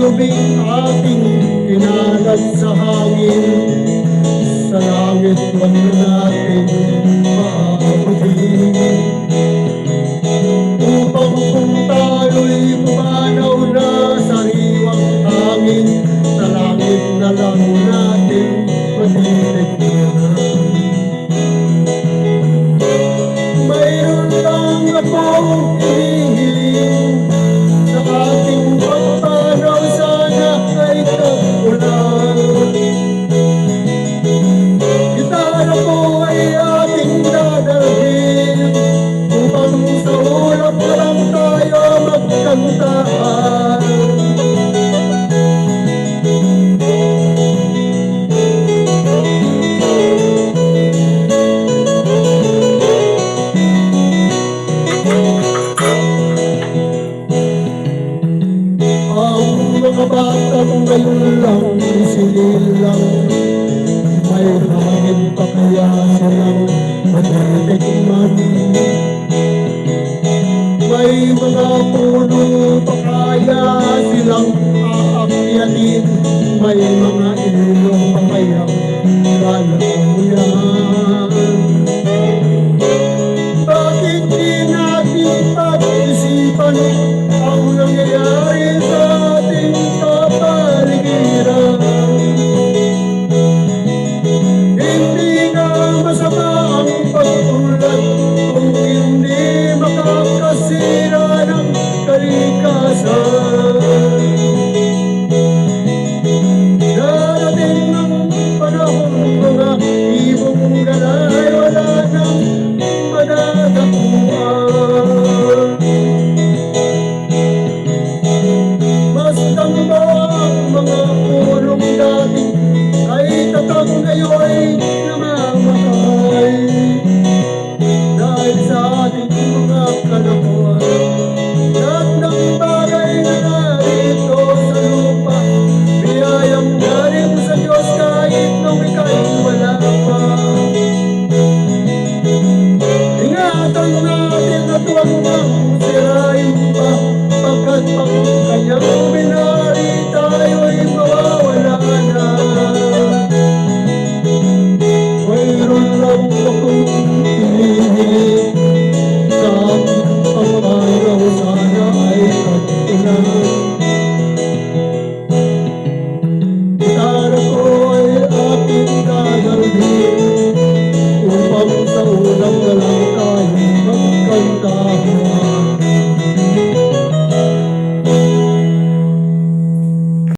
luming ating kinalad sa hangin. Sa langit man natin maabutin, upang kung tayo'y pumanaw na sa riwang hangin, sa langit na lang natin matitignan. Mayroon lang akong hinihiling, sa ating pagpanaw sana ay tag-ulan. Gitara ko ay ating dadalhin, upang sa ulap na lang tayo magkantaan. Mga batang ngayon lang, sinilang, may hangin pa kaya silang matitikman. May mga puno pa kaya